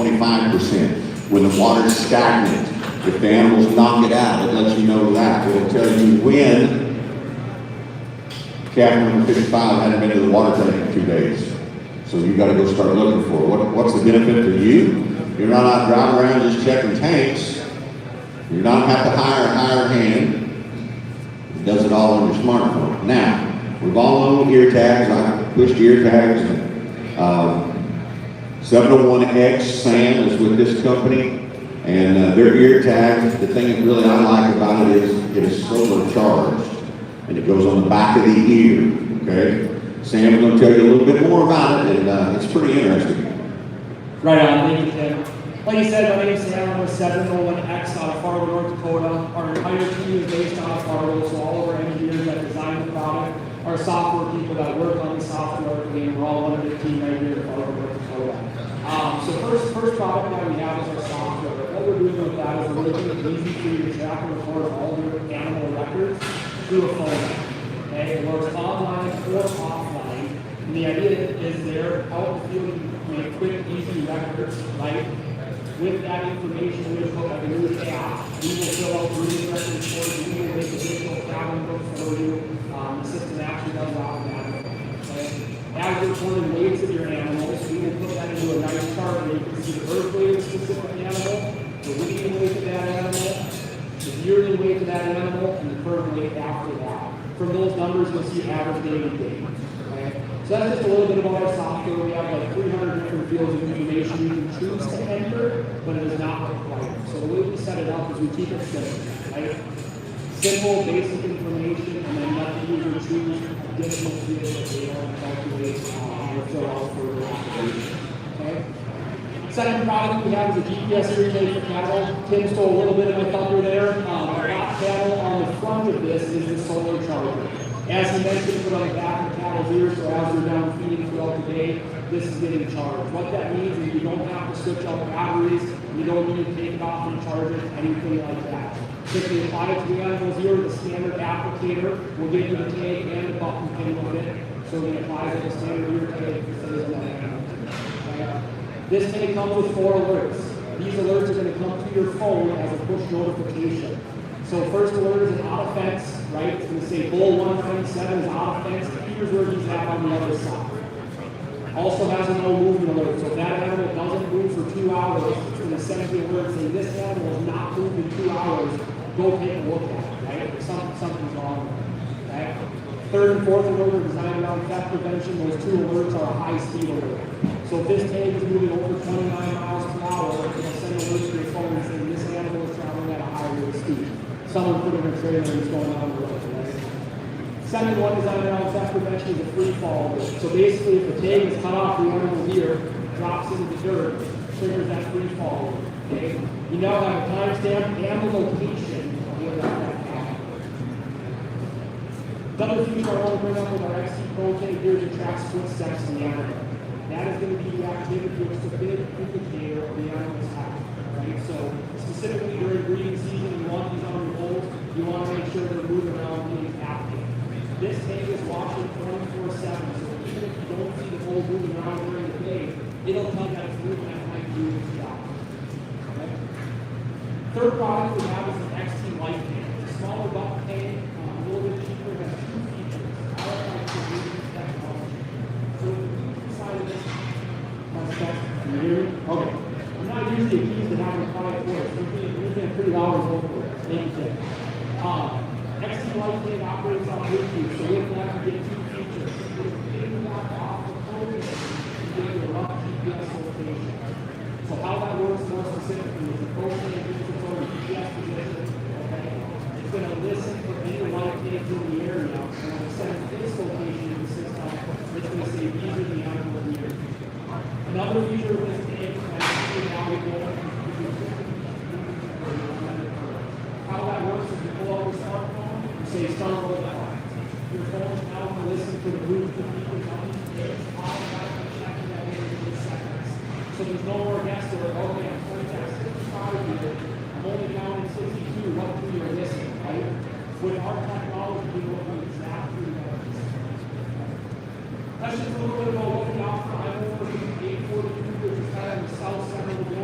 25%. When the water's stagnant, if the animals knock it out, it lets you know that. It'll tell you when calf number 55 hadn't been to the water tank in 2 days. So you got to go start looking for it. What's the benefit to you? You're not out driving around just checking tanks. You don't have to hire a hired hand. It does it all on your smartphone. Now, we've all owned ear tags. I pushed ear tags. 701X Sam is with this company, and their ear tag, the thing that really I like about it is it is solar charged, and it goes on the back of the ear, okay? Sam's going to tell you a little bit more about it, and it's pretty interesting. Right on, thank you, Tim. Like you said, my name is Sam. I'm with 701X out of Fargo, North Dakota. Our entire team is based out of Fargo, so all of our engineers that design the product, our software people that work on the software, and we're all one of the team right here in Fargo, North Dakota. So first product that we have is our software. What we're doing with that is we're making it easy for you to track and record all your animal records through a phone. Okay, it works online or offline. And the idea is there out in the field you make quick, easy records, right? With that information, we will have a new app. We will fill out breeding records for you. We will make additional cabin books for you. The system actually does automatically. Okay? As you're recording weights of your animals, we will put that into a nice chart where you can see the birth weight of a specific animal, the weaning weight of that animal, the yearly weight of that animal, and the current weight after that. From those numbers, you'll see average daily weight. Okay? So that's just a little bit about our software. We have like 300 different fields of information you can choose to enter, but it is not required. So the way we set it up is we keep it simple, right? Simple, basic information, and then let the user choose additional fields that they want to calculate or fill out for their operation. Okay? Second product we have is a GPS relay for cattle. Tim stole a little bit of my thunder there. Our hot cattle on the front of this is the solar charger. As he mentioned, put on the back of cattle's ears, so as they're down feeding throughout the day, this is getting charged. What that means is you don't have to switch out batteries, you don't need to take it off and charge it, anything like that. Simply apply it to the animal's ear with a standard applicator. We'll give you the tag and the button pin with it, so we apply it to the standard ear tag that says on that animal. This tag comes with 4 alerts. These alerts are going to come to your phone as a push notification. So first alert is an out of fence, right? It's going to say bull 197 is out of fence. Here's where he's at on the other side. Also has a no movement alert. So if that animal doesn't move for 2 hours, it's going to send the alert saying this animal has not moved in 2 hours. Go take a look at it, right? Something's wrong with it. Okay? Third and fourth alert are designed around theft prevention. Those 2 alerts are a high speed alert. So if this tag is moving over 29 miles per hour, it'll send alerts to your phone saying this animal is traveling at a high rate of speed. Someone put in a trailer and it's going on the road. Right? Second one designed around theft prevention is a free fall alert. So basically, if the tag is cut off, the animal here drops into the dirt, triggers that free fall alert. Okay? You now have a timestamp and the location of where that happened. Another feature I want to bring up with our XT Pro tag here is it tracks footsteps in the animal. That is going to be the activity which is a big indicator of the animal's health. Right? So specifically during breeding season, you want these on your bulls, you want to make sure they're moving around being active. This tag is watching 24/7, so even if you don't see the bull moving around during the day, it'll tell you that it's moving at night to do its job. Okay? Third product we have is an XT Life Tank. It's a smaller buck tank, a little bit cheaper, has 2 features. I like the breeding technology. So side of this, can you hear me? Okay. I'm not usually accused of having a quiet voice. We've been pretty loud and vocal. Thank you, Tim. XT Life Tank operates on Bluetooth, so with that you get 2 features. You can lock off the phone and get your rough GPS location. So how that works more specifically is the phone tank uses its own GPS position. Okay? It's going to listen for any light tanks in the area, and when it sends its location to the system, it's going to say these are the animals near. Another feature of this tank is how that works is you pull out your smartphone, you say start roll out. Your phone is now going to listen for the movement of people on these tanks, automatically checking that in within seconds. So there's no more guessing, okay, I'm going to 65 here, I'm only down in 62, what 3 are missing, right? With our technology, we will know exactly what is missing. That's just a little bit about what we offer. I'm over 842, which is kind of the south center of the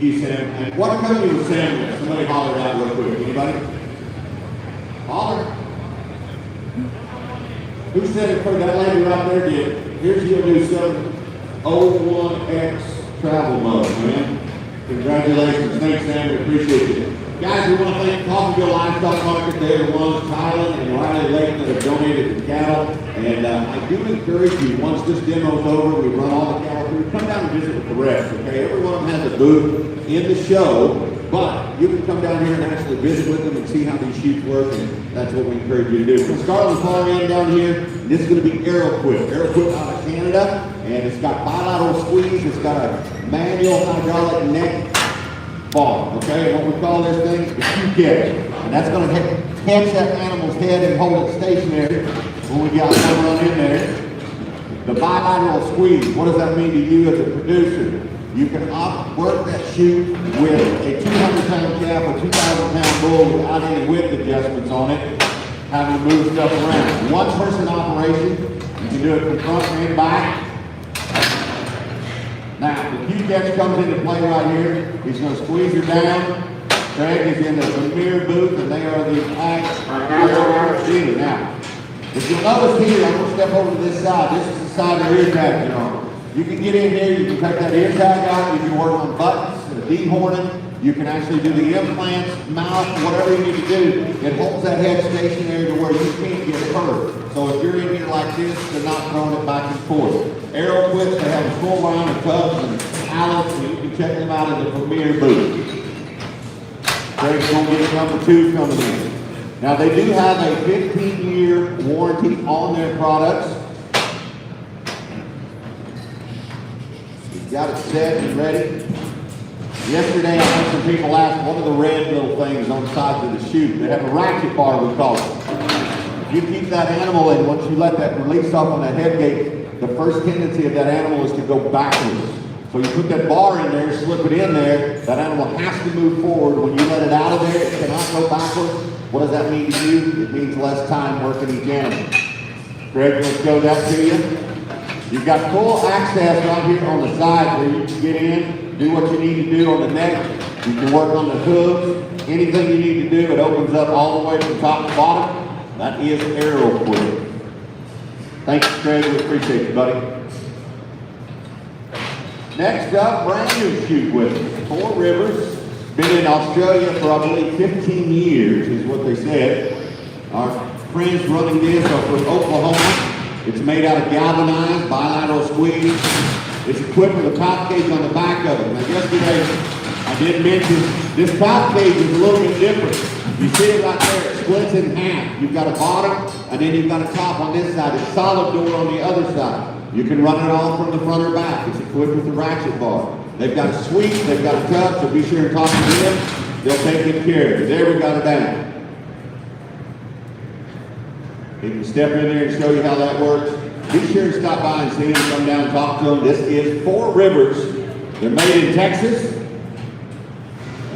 you, Sam. And what company was Sam with? Somebody holler it out real quick. Anybody? Holler. Who said it first? That lady right there did. Here's your new 701X travel mug, man. Congratulations. Thanks, Sam. We appreciate it. Guys, we want to thank Coffeyville Livestock Market. They're the ones, Tyler and Riley Lake, that have donated the cattle. And I do encourage you, once this demo's over, we run all the cattle through, come down and visit with the rest, okay? Every one of them has a booth in the show, but you can come down here and actually visit with them and see how these chutes work, and that's what we encourage you to do. We're going to start on the far end down here. This is going to be Arrowquip. Arrowquip out of Canada, and it's got bilateral squeeze. It's got a manual hydraulic neck bar, okay? And what we call this thing is the chute catch. And that's going to catch that animal's head and hold it stationary when we got one run in there. The bilateral squeeze, what does that mean to you as a producer? You can work that chute with a 200-pound calf or 2,000-pound bull without any width adjustments on it, having to move stuff around. One-person operation, you can do it from front and back. Now, the chute catch comes into play right here. He's going to squeeze her down. Craig is in the premier booth, and they are the dealer. Now, if you'll notice here, I'm going to step over to this side. This is the side of the ear tag you're on. You can get in here, you can take that ear tag out, you can work on buttons, and dehorning. You can actually do the implants, mouth, whatever you need to do. It holds that head stationary to where you can't get hurt. So if you're in here like this, they're not throwing it back and forth. Arrowquips, they have a full line of tubs and pallets, and you can check them out in the premier booth. Craig's going to get number 2 coming in. Now they do have a 15-year warranty on their products. You've got it set and ready. Yesterday I had some people ask, what are the red little things on the sides of the chute? They have a ratchet bar, we call it. If you keep that animal in, once you let that release off on that head gate, the first tendency of that animal is to go backwards. So you put that bar in there, slip it in there, that animal has to move forward. When you let it out of there, it cannot go backwards. What does that mean to you? It means less time working each animal. Greg, let's show that to you. You've got full access right here on the side where you can get in, do what you need to do on the neck. You can work on the hooves. Anything you need to do, it opens up all the way from top to bottom. That is Arrowquip. Thanks, Craig. We appreciate you, buddy. Next up, brand new chute with us. 4 Rivers. Been in Australia for, I believe, 15 years is what they said. Our friends running this are from Oklahoma. It's made out of galvanized, bilateral squeeze. It's equipped with a pouch cage on the back of it. Now, yesterday, I did mention this pouch cage is a little bit different. You see it right there, it splits in half. You've got a bottom, and then you've got a top on this side. It's solid door on the other side. You can run it all from the front or back. It's equipped with a ratchet bar. They've got a sweep, they've got a tub, so be sure and talk to them. They'll take good care of you. There, we got it down. You can step in there and show you how that works. Be sure and stop by and see them, come down and talk to them. This is 4 Rivers. They're made in Texas.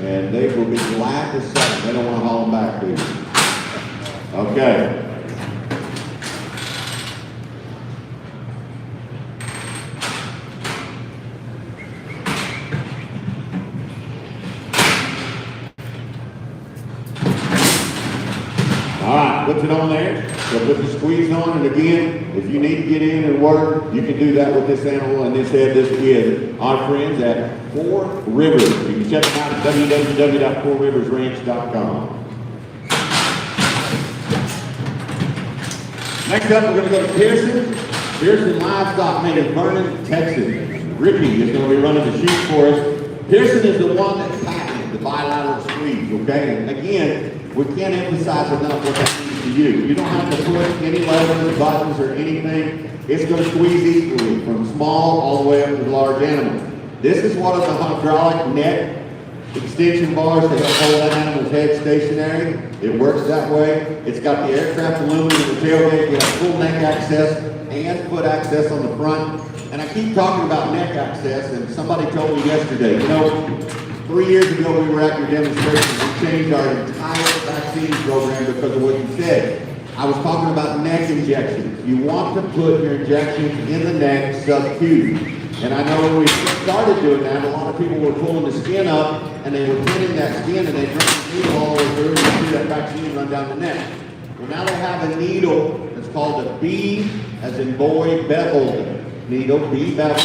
And they will be glad to sell them. They don't want to haul them back, do you? Okay. All right, puts it on there. So put the squeeze on, and again, if you need to get in and work, you can do that with this animal and this head. This is our friends at 4 Rivers. You can check them out at www.4riversranch.com. Next up, we're going to go to Pearson. Pearson Livestock made in Vernon, Texas. Ricky is going to be running the chute for us. Pearson is the one that patented the bilateral squeeze, okay? And again, we can't emphasize enough what that means to you. You don't have to push any levers, buttons, or anything. It's going to squeeze equally from small all the way up to large animals. This is one of the hydraulic neck extension bars to help hold that animal's head stationary. It works that way. It's got the aircraft aluminum in the tailgate. You have full neck access and foot access on the front. And I keep talking about neck access, and somebody told me yesterday, you know, 3 years ago we were at your demonstration. We changed our entire vaccine program because of what you said. I was talking about neck injections. You want to put your injections in the neck sub-Q. And I know when we started doing that, a lot of people were pulling the skin up and they were pinning that skin and they run the needle all the way through and you see that vaccine run down the neck. Well, now they have a needle that's called a B, as in boy, beveled needle, B beveled.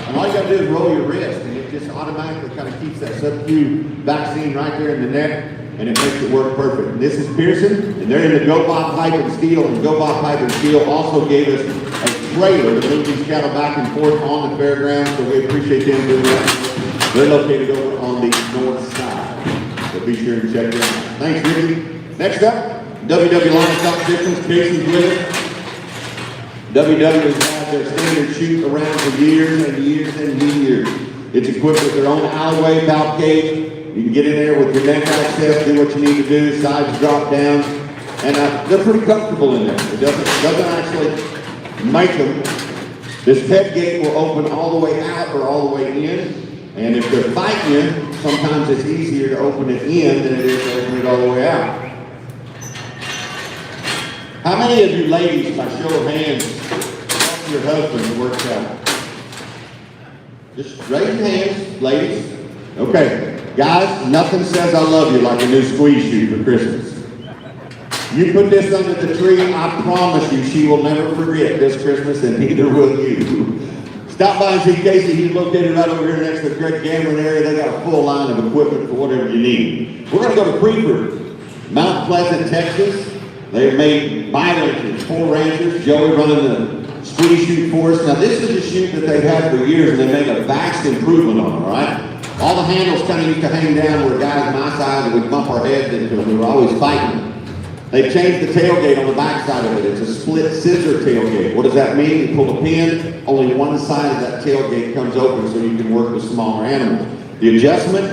And all you gotta do is roll your wrist and it just automatically kind of keeps that sub-Q vaccine right there in the neck and it makes it work perfect. And this is Pearson, and they're in the Go Bob Pipe and Steel, and Go Bob Pipe and Steel also gave us a trailer to move these cattle back and forth on the fairgrounds, so we appreciate them doing that. They're located over on the north side, so be sure to check them out. Thanks, Ricky. Next up, WW Livestock Systems, Casey's with it. WW has had their standard chute around for years and years and years. It's equipped with their own alleyway valve cage. You can get in there with your neck access, do what you need to do, sides drop down, and they're pretty comfortable in there. It doesn't actually make them. This head gate will open all the way out or all the way in, and if they're fighting you, sometimes it's easier to open it in than it is to open it all the way out. How many of you ladies, by show of hands, talk to your husband who works out? Just raise your hands, ladies. Okay. Guys, nothing says I love you like a new squeeze chute for Christmas. You put this under the tree, I promise you she will never forget this Christmas, and neither will you. Stop by and see Casey. He's located right over here next to the Great Gambling area. They got a full line of equipment for whatever you need. We're going to go to Creighton, Mount Pleasant, Texas. They've made bi-ranchers, 4 ranchers. Joey running the squeeze chute for us. Now this is a chute that they've had for years, and they made a vast improvement on it, all right? All the handles kind of used to hang down where guys my size would bump our heads into them. We were always fighting. They've changed the tailgate on the back side of it. It's a split scissor tailgate. What does that mean? You pull the pin, only one side of that tailgate comes open so you can work with smaller animals. The adjustment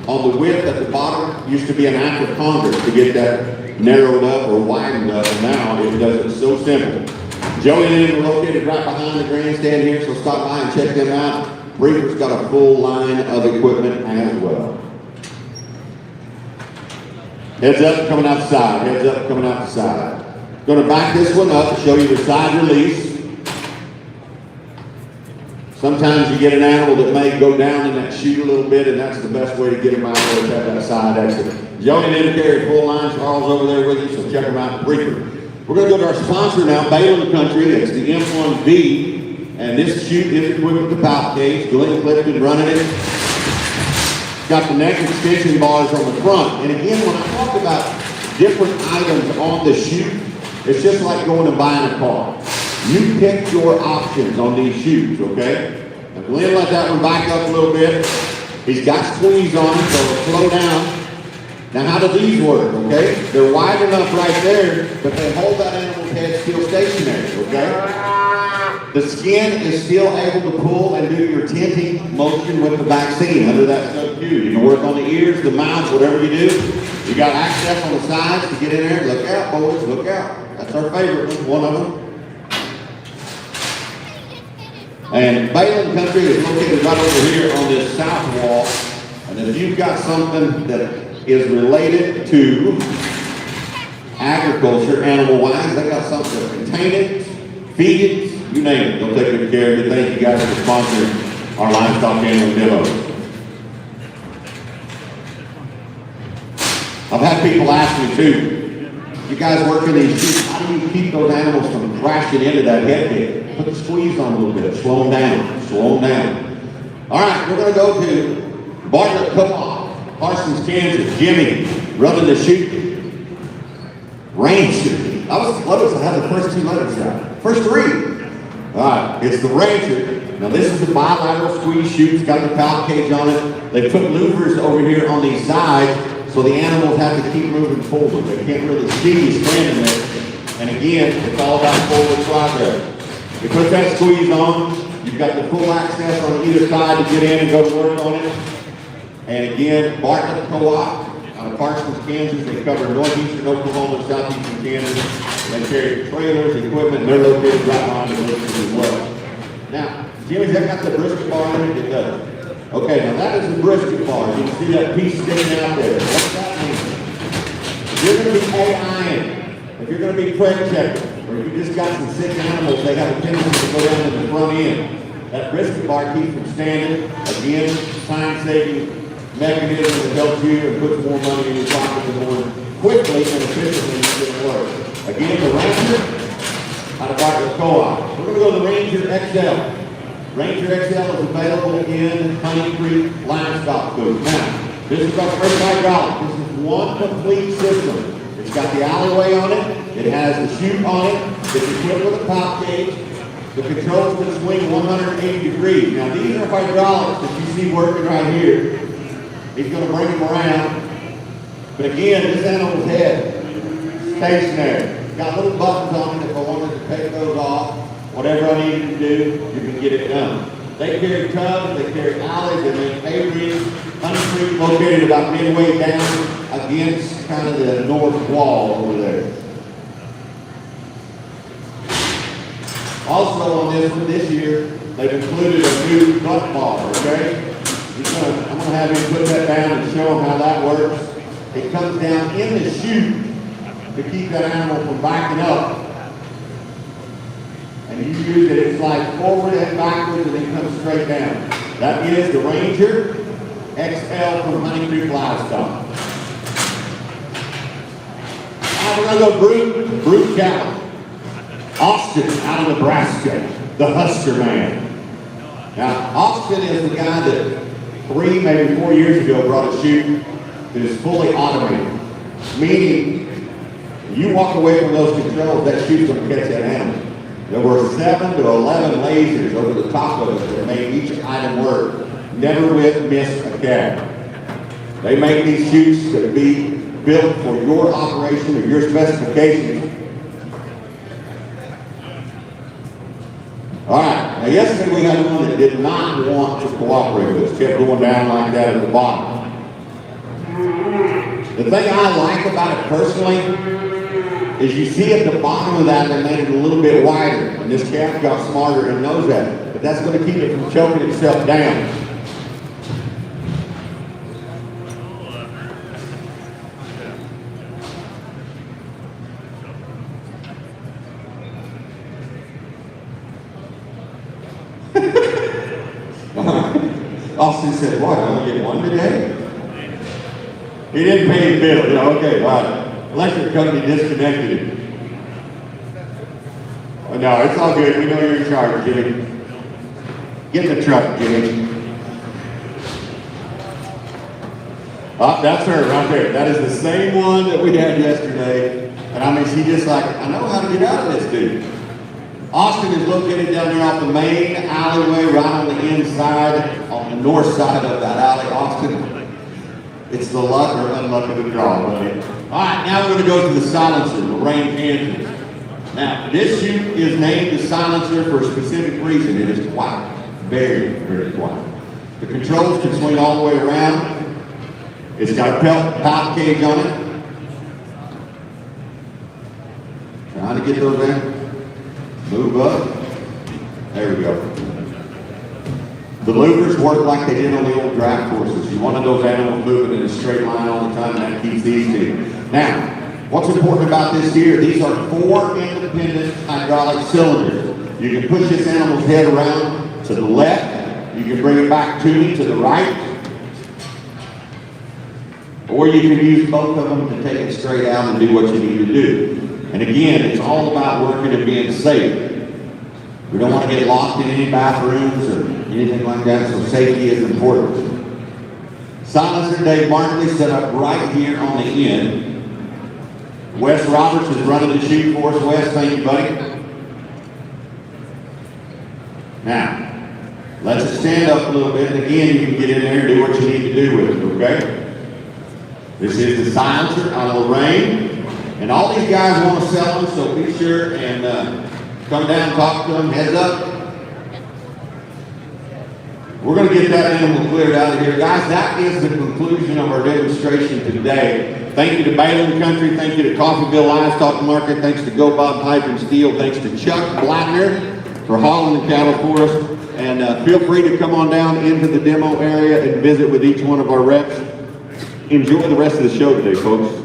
on the width at the bottom used to be an act of Congress to get that narrowed up or widened up, and now it does it so simple. Joey and them are located right behind the grandstand here, so stop by and check them out. Reaper's got a full line of equipment as well. Heads up, coming out the side. Heads up, coming out the side. Going to back this one up to show you the side release. Sometimes you get an animal that may go down in that chute a little bit, and that's the best way to get them out there to have that side exit. Joey didn't carry full line. Charles over there with you, so check them out. Reaper. We're going to go to our sponsor now, Bale and Country. It's the M1V. And this chute is equipped with the pallet cage. Glenn Clifton running it. Got the neck extension bars on the front. And again, when I talk about different items on the chute, it's just like going and buying a car. You pick your options on these chutes, okay? Now Glenn let that one back up a little bit. He's got squeeze on it, so it'll slow down. Now how do these work, okay? They're wide enough right there, but they hold that animal's head still stationary, okay? The skin is still able to pull and do your tinting motion with the vaccine under that sub-Q. You can work on the ears, the mouth, whatever you do. You got access on the sides to get in there. Look out, boys, look out. That's our favorite one of them. And Bale and Country is located right over here on this south wall. And if you've got something that is related to agriculture, animal-wise, they got something that contain it, feed it, you name it. They'll take good care of it. Thank you guys for sponsoring our livestock animal demos. I've had people ask me too, you guys work in these chutes, how do you keep those animals from crashing into that head gate? Put the squeeze on a little bit, slow them down, slow them down. All right, we're going to go to Bartlett Co-op, Parsons, Kansas. Jimmy running the chute. Rancher. What was I had the first 2 letters out? First 3. All right, it's the Rancher. Now this is the bilateral squeeze chute. It's got the pallet cage on it. They put louvers over here on these sides so the animals have to keep moving forward. They can't really see you standing there. And again, it's all about forward progress. You put that squeeze on, you've got the full access on either side to get in and go to work on it. And again, Bartlett Co-op out of Parsons, Kansas. They cover northeastern Oklahoma and southeastern Kansas. They carry trailers, equipment, and they're located right behind the bushes as well. Now, Jimmy's got the brisket bar in it? It does. Okay, now that is the brisket bar. You can see that piece sticking out there. What's that mean? If you're going to be AI-ing, if you're going to be preg checking, or if you just got some sick animals, they have a tendency to go down to the front end. That brisket bar keeps them standing. Again, time-saving mechanism that helps you and puts more money in your pocket the more quickly and efficiently you can work. Again, the Ranger out of Bartlett Co-op. We're going to go to the Ranger XL. Ranger XL is available in Honey Creek Livestock Booth. Now, this is about $35. This is one complete system. It's got the alleyway on it. It has the chute on it. It's equipped with a pop cage. The controls can swing 180 degrees. Now these are hydraulics that you see working right here. He's going to bring them around. But again, this animal's head, stationary. Got little buttons on it if I wanted to take those off. Whatever I needed to do, you can get it done. They carry tubs, they carry alleys, they make aviaries. Honey Creek located about midway down against kind of the north wall over there. Also on this one this year, they've included a new butt bar, okay? I'm gonna have him put that down and show him how that works. It comes down in the chute to keep that animal from backing up. And you use it, it slides forward and backwards and then comes straight down. That is the Ranger XL from Honey Creek Livestock. Now we're gonna go Brute Cattle. Austin out of Nebraska, the Husker man. Now, Austin is the guy that 3, maybe 4 years ago brought a chute that is fully automated. Meaning, you walk away from those controls, that chute's going to catch that animal. There were 7 to 11 lasers over the top of it that made each item work. Never miss a cab. They make these chutes to be built for your operation or your specifications. All right, now yesterday we had one that did not want to cooperate with us, kept going down like that at the bottom. The thing I like about it personally is you see at the bottom of that they made it a little bit wider, and this calf got smarter and knows that, but that's going to keep it from choking itself down. Austin said, what, I only get one today? He didn't pay the bill. You know, okay, right. Electric company disconnected him. Oh, no, it's all good. We know you're in charge, Jimmy. Get in the truck, Jimmy. Oh, that's her right there. That is the same one that we had yesterday. And I mean, she just like, I know how to get out of this dude. Austin is located down there off the main alleyway, right on the inside, on the north side of that alley. Austin, it's the luck or unluck of the draw, buddy. All right, now we're going to go to the silencer, Lorraine Kansas. Now, this chute is named the silencer for a specific reason. It is quiet, very, very quiet. The controls can swing all the way around. It's got a pop cage on it. Trying to get those in. Move up. There we go. The loopers work like they did on the old draft horses. You wanted those animals moving in a straight line all the time, and that keeps these two. Now, what's important about this here, these are 4 independent hydraulic cylinders. You can push this animal's head around to the left. You can bring it back to the right. Or you can use both of them to take it straight out and do what you need to do. And again, it's all about working and being safe. We don't want to get locked in any bathrooms or anything like that, so safety is important. Silencer Dave Martley set up right here on the end. Wes Roberts is running the chute for us. Wes, thank you, buddy. Now, let's it stand up a little bit, and again, you can get in there and do what you need to do with it, okay? This is the silencer out of Lorraine. And all these guys want to sell them, so be sure and come down and talk to them, heads up. We're going to get that animal cleared out of here. Guys, that is the conclusion of our demonstration today. Thank you to Bale and Country. Thank you to Coffeyville Livestock Market. Thanks to Go Bob Pipe and Steel. Thanks to Chuck Blattner for hauling the cattle for us. And feel free to come on down into the demo area and visit with each one of our reps. Enjoy the rest of the show today, folks.